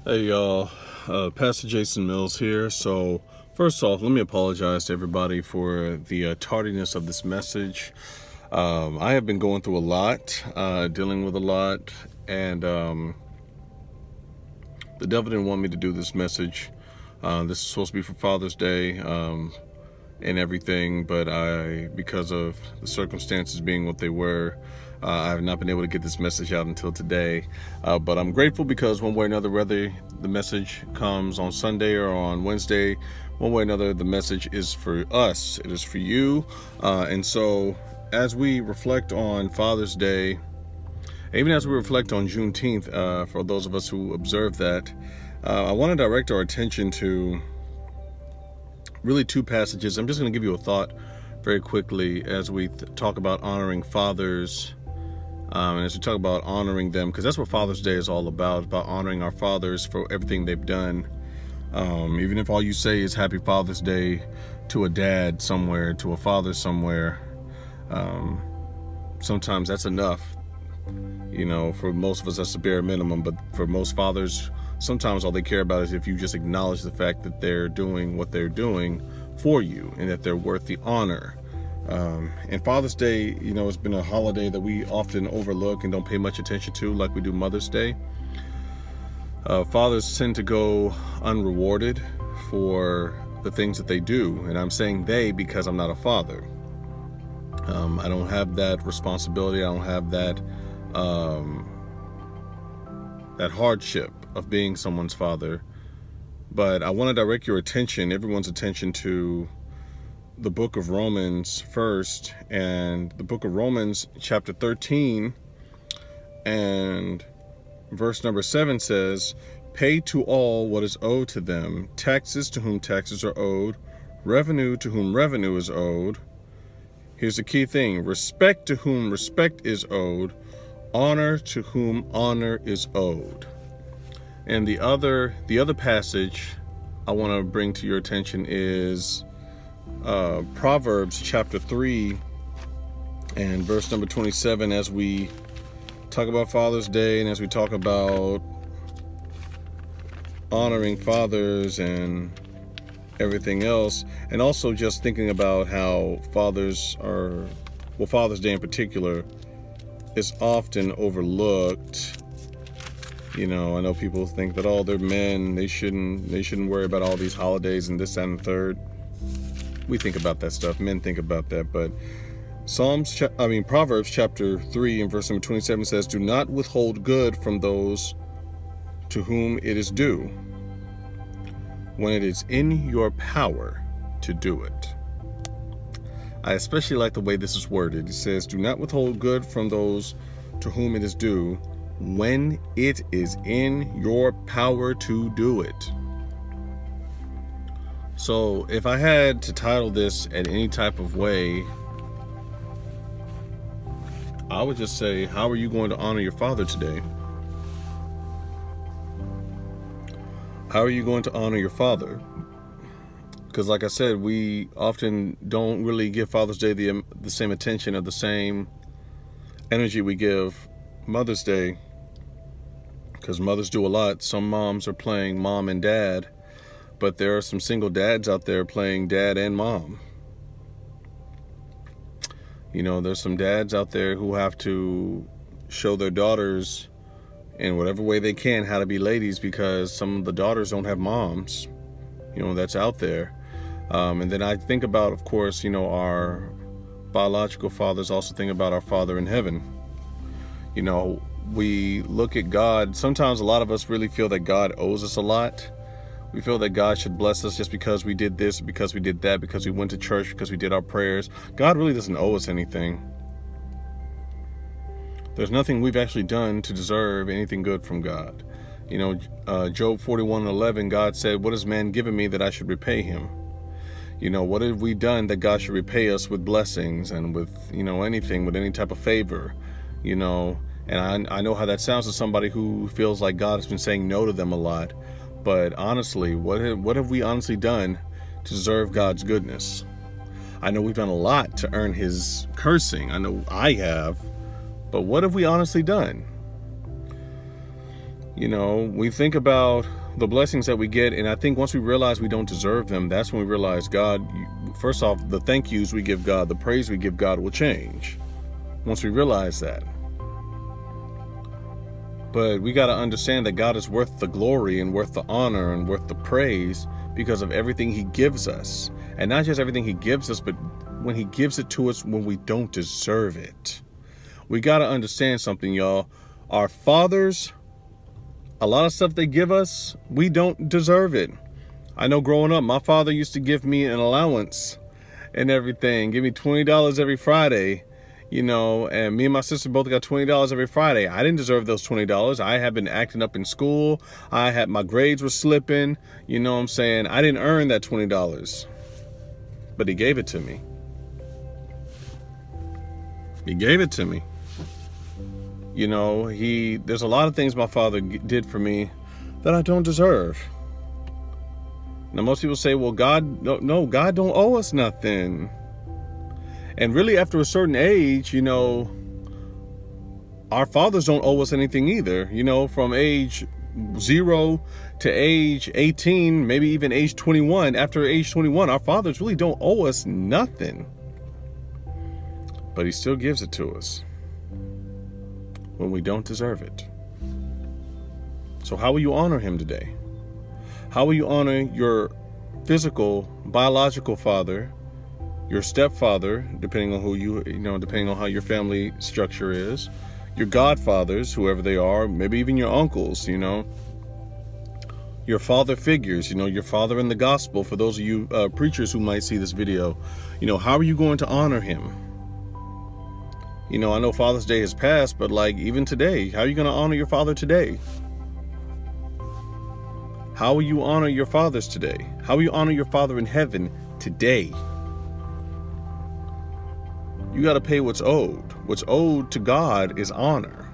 Hey y'all, Pastor Jason Mills here. So first off, let me apologize to everybody for the tardiness of this message. I have been going through a lot, dealing with a lot, and the devil didn't want me to do this message. This is supposed to be for Father's Day and everything, but because of the circumstances being what they were, I have not been able to get this message out until today. But I'm grateful because one way or another, whether the message comes on Sunday or on Wednesday, one way or another, the message is for us. It is for you. And so as we reflect on Father's Day, even as we reflect on Juneteenth, for those of us who observe that, I want to direct our attention to really two passages. I'm just going to give you a thought very quickly as we talk about honoring fathers, and as we talk about honoring them, because that's what Father's Day is all about honoring our fathers for everything they've done. Even if all you say is Happy Father's Day to a dad somewhere, to a father somewhere, sometimes that's enough. You know, for most of us, that's the bare minimum. But for most fathers, sometimes all they care about is if you just acknowledge the fact that they're doing what they're doing for you and that they're worth the honor. And Father's Day, you know, it's been a holiday that we often overlook and don't pay much attention to, like we do Mother's Day. Fathers tend to go unrewarded for the things that they do. And I'm saying they because I'm not a father. I don't have that responsibility. I don't have that that hardship of being someone's father. But I want to direct your attention, everyone's attention, to the book of Romans first, and the book of Romans chapter 13 and verse number 7 says, "Pay to all what is owed to them, taxes to whom taxes are owed, revenue to whom revenue is owed." Here's the key thing: respect to whom respect is owed, honor to whom honor is owed. And the other passage I want to bring to your attention is Proverbs chapter 3 and verse number 27, as we talk about Father's Day and as we talk about honoring fathers and everything else, and also just thinking about how Father's Day in particular is often overlooked. You know, I know people think that, oh, they're men, they shouldn't worry about all these holidays and this, that, and the third. We think about that stuff. Men think about that. But Proverbs chapter 3 and verse number 27 says, "Do not withhold good from those to whom it is due, when it is in your power to do it." I especially like the way this is worded. It says, "Do not withhold good from those to whom it is due, when it is in your power to do it." So if I had to title this at any type of way, I would just say, how are you going to honor your father today? How are you going to honor your father? Because like I said, we often don't really give Father's Day the same attention or the same energy we give Mother's Day, because mothers do a lot. Some moms are playing mom and dad, but there are some single dads out there playing dad and mom. You know, there's some dads out there who have to show their daughters in whatever way they can how to be ladies, because some of the daughters don't have moms. You know, that's out there. And then I think about, of course, you know, our biological fathers. Also think about our Father in heaven. You know, we look at God. Sometimes a lot of us really feel that God owes us a lot. We feel that God should bless us just because we did this, because we did that, because we went to church, because we did our prayers. God really doesn't owe us anything. There's nothing we've actually done to deserve anything good from God. You know, Job 41:11, God said, "What has man given me that I should repay him?" You know, what have we done that God should repay us with blessings and with, you know, anything, with any type of favor? You know, and I know how that sounds to somebody who feels like God has been saying no to them a lot. But honestly, what have we honestly done to deserve God's goodness? I know we've done a lot to earn his cursing. I know I have. But what have we honestly done? We think about the blessings that we get, and I think once we realize we don't deserve them, that's when we realize God, first off, the thank yous we give God, the praise we give God will change once we realize that. But we got to understand that God is worth the glory and worth the honor and worth the praise because of everything he gives us. And not just everything he gives us, but when he gives it to us when we don't deserve it. We got to understand something, y'all. Our fathers, a lot of stuff they give us, we don't deserve it. I know growing up, my father used to give me an allowance and everything, give me $20 every Friday. And me and my sister both got $20 every Friday. I didn't deserve those $20. I had been acting up in school. My grades were slipping. You know what I'm saying? I didn't earn that $20. But he gave it to me. He gave it to me. There's a lot of things my father did for me that I don't deserve. Now, most people say, well, God don't owe us nothing. And really, after a certain age, our fathers don't owe us anything either. From age 0 to age 18, maybe even age 21. After age 21, our fathers really don't owe us nothing. But he still gives it to us when we don't deserve it. So how will you honor him today? How will you honor your physical, biological father, your stepfather, depending on depending on how your family structure is, your godfathers, whoever they are, maybe even your uncles, your father figures, your father in the gospel, for those of you preachers who might see this video, how are you going to honor him? I know Father's Day has passed, but even today, how are you going to honor your father today? How will you honor your fathers today? How will you honor your Father in heaven today? You got to pay what's owed. What's owed to God is honor.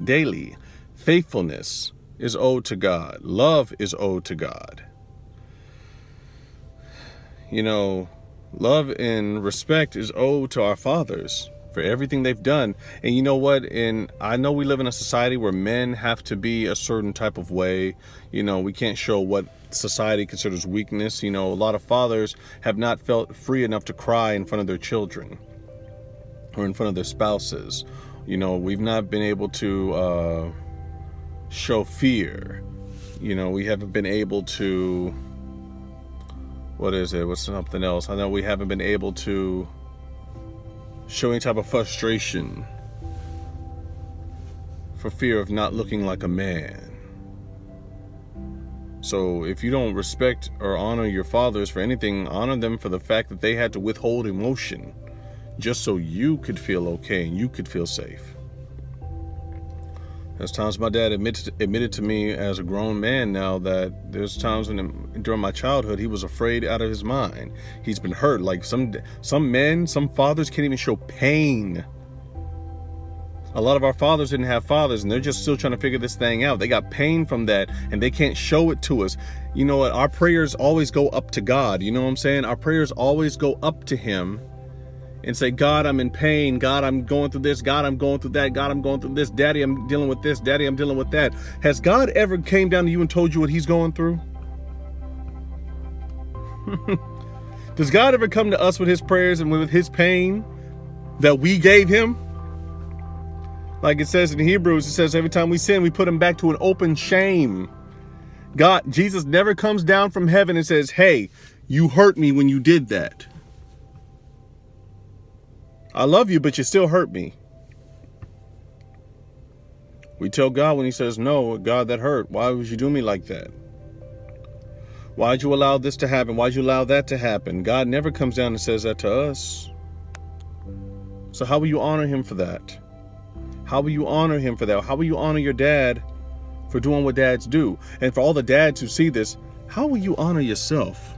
Daily. Faithfulness is owed to God. Love is owed to God. Love and respect is owed to our fathers for everything they've done. And you know what? And I know we live in a society where men have to be a certain type of way. We can't show what society considers weakness. A lot of fathers have not felt free enough to cry in front of their children or in front of their spouses. We've not been able to show fear. We haven't been able to, what's something else? I know we haven't been able to show any type of frustration for fear of not looking like a man. So if you don't respect or honor your fathers for anything, honor them for the fact that they had to withhold emotion just so you could feel okay and you could feel safe. There's times my dad admitted to me as a grown man now that there's times during my childhood he was afraid out of his mind. He's been hurt. Like some fathers can't even show pain. A lot of our fathers didn't have fathers, and they're just still trying to figure this thing out. They got pain from that, and they can't show it to us. You know what? Our prayers always go up to God. You know what I'm saying? Our prayers always go up to him and say, God, I'm in pain. God, I'm going through this. God, I'm going through that. God, I'm going through this. Daddy, I'm dealing with this. Daddy, I'm dealing with that. Has God ever came down to you and told you what he's going through? Does God ever come to us with his prayers and with his pain that we gave him? Like it says in Hebrews, it says every time we sin, we put him back to an open shame. Jesus never comes down from heaven and says, hey, you hurt me when you did that. I love you, but you still hurt me. We tell God when he says, no, God, that hurt. Why would you do me like that? Why'd you allow this to happen? Why'd you allow that to happen? God never comes down and says that to us. So how will you honor him for that? How will you honor him for that? How will you honor your dad for doing what dads do? And for all the dads who see this, how will you honor yourself?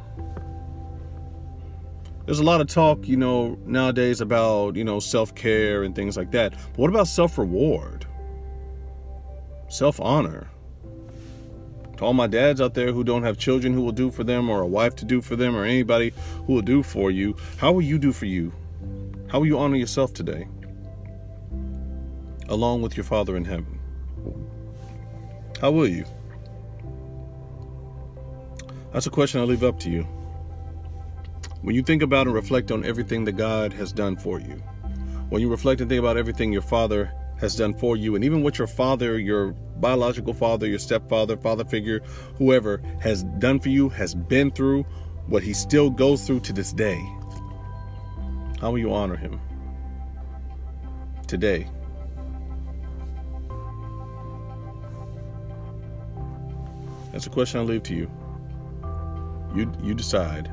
There's a lot of talk, nowadays about, self-care and things like that. But what about self-reward? Self-honor? To all my dads out there who don't have children who will do for them, or a wife to do for them, or anybody who will do for you, how will you do for you? How will you honor yourself today? Along with your Father in heaven. How will you? That's a question I leave up to you. When you think about and reflect on everything that God has done for you, when you reflect and think about everything your father has done for you, and even what your father, your biological father, your stepfather, father figure, whoever has done for you, has been through, what he still goes through to this day, how will you honor him today? That's a question I leave to you. You decide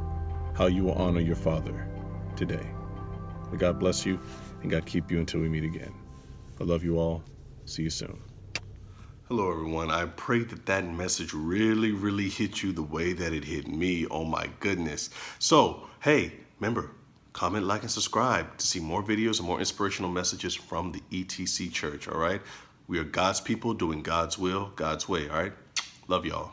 how you will honor your father today. May God bless you and God keep you until we meet again. I love you all. See you soon. Hello, everyone. I pray that that message really, really hit you the way that it hit me. Oh, my goodness. So, hey, remember, comment, like, and subscribe to see more videos and more inspirational messages from the ETC Church, all right? We are God's people doing God's will, God's way, all right? Love y'all.